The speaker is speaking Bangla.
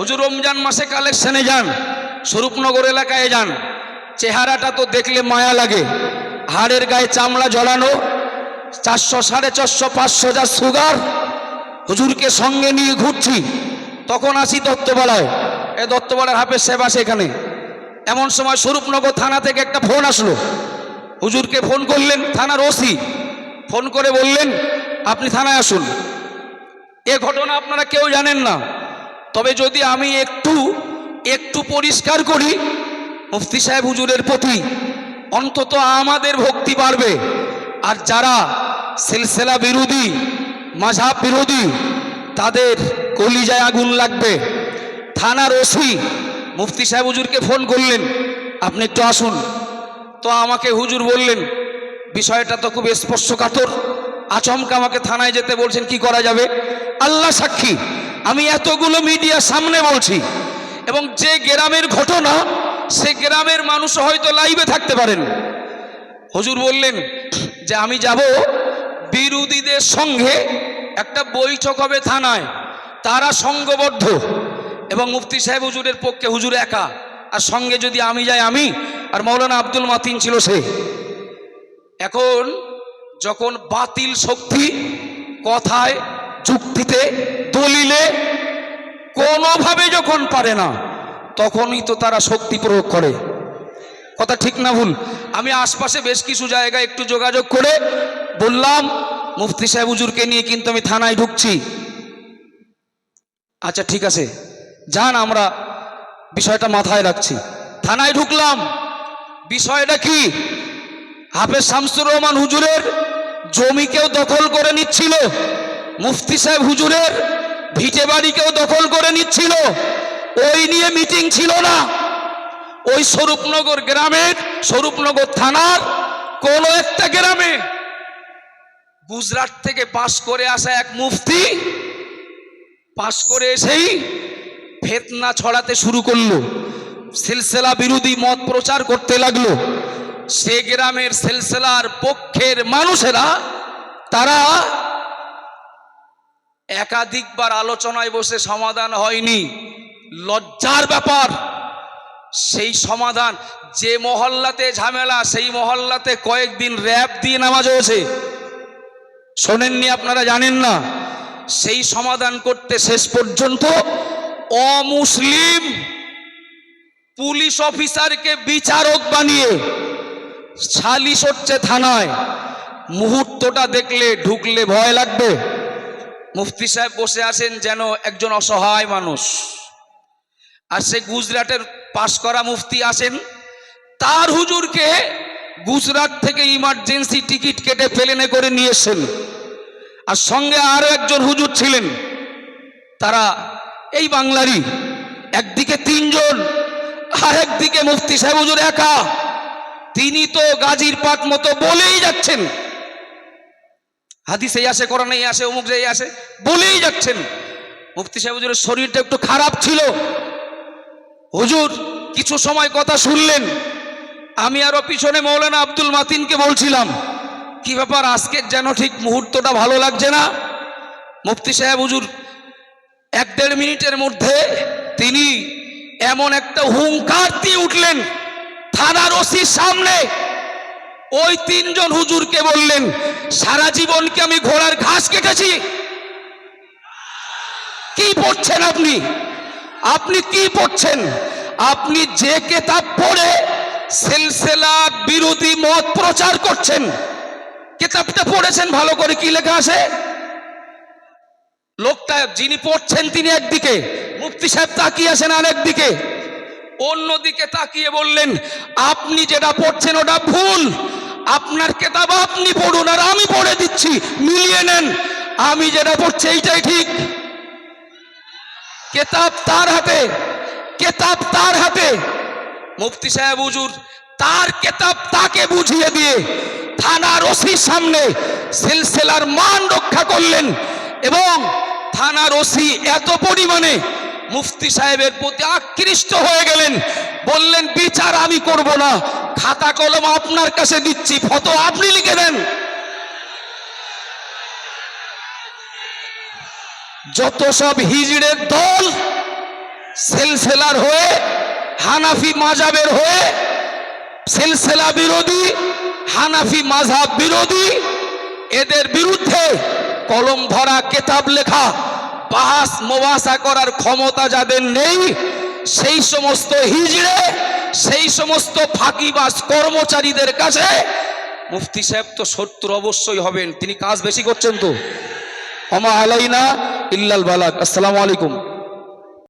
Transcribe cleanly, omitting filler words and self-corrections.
হুজুর রমজান মাসে কালেকশনে যান, স্বরূপনগর এলাকায় যান, চেহারাটা তো দেখলে মায়া লাগে। হাড়ের গায়ে চামড়া ঝোলানো, 400, 450, 500 যা সুগার। হুজুরকে সঙ্গে নিয়ে ঘুরছি, তখন আসি দত্তপাড়ায়। এ দত্তপাড়ার হাফেজ সাহেব আসে এখানে। এমন সময় স্বরূপনগর থানা থেকে একটা ফোন আসলো। হুজুরকে ফোন করলেন থানার ওসি, ফোন করে বললেন আপনি থানায় আসুন। এ ঘটনা আপনারা কেউ জানেন না, তবে যদি আমি একটু পরিষ্কার করি, মুফতি সাহেব হুজুরের প্রতি অন্তত আমাদের ভক্তি বাড়বে। আর যারা সিলসিলা বিরোধী, মাযহাব বিরোধী, তাদের কলিজায় আগুন লাগবে। থানার ওসি মুফতি সাহেব হুজুরকে ফোন করলেন, আপনি একটু আসুন। তো আমাকে হুজুর বললেন বিষয়টা তো খুব স্পর্শকাতর, আচমকা আমাকে থানায় যেতে বলছেন, কি করা যাবে? আল্লাহ সাক্ষী, আমি এতগুলো মিডিয়ার সামনে বলছি, এবং যে গ্রামের ঘটনা সে গ্রামের মানুষ হয়তো লাইভে থাকতে পারেন। হুজুর বললেন যে আমি যাব, বিরোধীদের সঙ্গে একটা বৈঠক হবে থানায়, তারা সংঘবদ্ধ, এবং মুফতি সাহেব হুজুরের পক্ষে হুজুর একা, আর সঙ্গে যদি আমি যাই, আমি আর মৌলানা আব্দুল মাতিন ছিল সে। এখন যখন বাতিল শক্তি কথায়, যুক্তিতে, দলিলে কোনোভাবে যখন পারে না, তখনই তো তারা শক্তি প্রয়োগ করে। কথা ঠিক না ভুল? আমি আশপাশে বেশ কিছু জায়গায় একটু যোগাযোগ করে বললাম মুফতি সাহেব হুজুরকে নিয়ে কিন্তু আমি থানায় ঢুকছি। আচ্ছা ঠিক আছে যান, আমরা বিষয়টা মাথায় রাখছি। থানায় ঢুকলাম। বিষয়টা কি? হাফেজ শামসুর রহমান হুজুরের জমিকেও দখল করে নিচ্ছিল, মুফতি সাহেব হুজুরের ভিটে বাড়িকেও দখল করে নিচ্ছিল। ওই নিয়ে মিটিং ছিল না, ওই স্বরূপনগর গ্রামের, স্বরূপনগর থানার কোন একটা গ্রামে গুজরাট থেকে পাশ করে আসা এক মুফতি পাশ করে এসেই ফিতনা ছড়াতে শুরু করলো, সিলসিলা বিরোধী মত প্রচার করতে লাগলো। সে গ্রামের সিলসিলার পক্ষের মানুষেরা তারা একাধিকবার আলোচনায় বসে সমাধান হয়নি, লজ্জার ব্যাপার। সেই সমাধান, যে মহল্লাতে ঝামেলা সেই মহল্লাতে কয়েকদিন র‍্যাব দিয়ে নামাজ হয়েছে, শোনেননি আপনারা, জানেন না। সেই সমাধান করতে শেষ পর্যন্ত অমুসলিম পুলিশ অফিসারকে বিচারক বানিয়ে সালিশ হচ্ছে থানায়। মুহূর্তটা দেখলে ঢুকলে ভয় লাগবে। মুফতি সাহেব বসে আছেন যেন একজন অসহায় মানুষ, আর সে গুজরাটের পাশ করা মুফতি আসেন, তার হুজুরকে গুজরাট থেকে ইমার্জেন্সি টিকিট কেটে প্লেনে করে নিয়ে এসেছেন, আর সঙ্গে আরো একজন হুজুর ছিলেন, তারা এই বাংলারই। একদিকে 3 জন, আর একদিকে মুফতি সাহেব হুজুর একা। তিনি তো গাজীর পাক মতো বলেই যাচ্ছেন, হাদিসেই আসে, কোরআনেই আসে, অমুক যেই আসে, বলেই যাচ্ছেন। মুফতি সাহেব হুজুরের শরীরটা একটু খারাপ ছিল। হুজুর কিছু সময় কথা শুনলেন। আমি আরো পিছনে মৌলানা আব্দুল মাতিনকে বলছিলাম, কি ব্যাপার আজকের যেন ঠিক মুহূর্তটা ভালো লাগছে না। মুফতি সাহেব হুজুর 1-1.5 মিনিটের মধ্যে তিনি এমন একটা হুঙ্কার দিয়ে উঠলেন থানার ওসির সামনে। ওই 3 জন হুজুরকে বললেন, সারা জীবন কি আমি ঘোড়ার ঘাস কেটেছি? কি পড়ছেন আপনি? আপনি কি পড়ছেন? আপনি যে কিতাব পড়ে সিলসিলা বিরোধী মত প্রচার করছেন, কিতাবটা পড়েছেন ভালো করে? কি লেখা আছে? লোকটা যিনি পড়ছেন তিনি একদিকে, মুফতি সাহেব তাকিয়ে আছেন আরেকদিকে। অন্যদিকে তাকিয়ে বললেন, আপনি যেটা পড়ছেন ওটা ভুল, আপনার কিতাব আপনি পড়ুন, আর আমি পড়ে দিচ্ছি, মিলিয়ে নেন। আমি যেটা পড়ছি এইটাই ঠিক। কিতাব তার হাতে, কিতাব তার হাতে। মুফতি সাহেব হুজুর তার কিতাব তাকে বুঝিয়ে দিয়ে থানার ওসির সামনে সিলসিলার মান রক্ষা করলেন, এবং থানার ওসি এত পরিমাণে মুফতি সাহেবের প্রতি আকৃষ্ট হয়ে গেলেন, বললেন বিচার আমি করব না, খাতা কলম আপনার কাছে দিচ্ছি, ফতোয়া আপনি লিখে দেন। যত সব হিজড়ের দল সিলসিলার হয়ে, হানাফি মাযহাবের হয়ে, সিলসিলা বিরোধী, হানাফি মাযহাব বিরোধী, এদের বিরুদ্ধে কলম ধরা, কিতাব লেখা, বাহাস মুবাসা করার ক্ষমতা যাদের নেই, সেই সমস্ত হিজড়ে, সেই সমস্ত ফাঁকিবাজ কর্মচারীদের কাছে মুফতি সাহেব তো শত্রু অবশ্যই হবেন। তিনি কাজ বেশি করছেন তো। ওমা আলাইনা ইল্লাল বালাগ। আসসালামু আলাইকুম।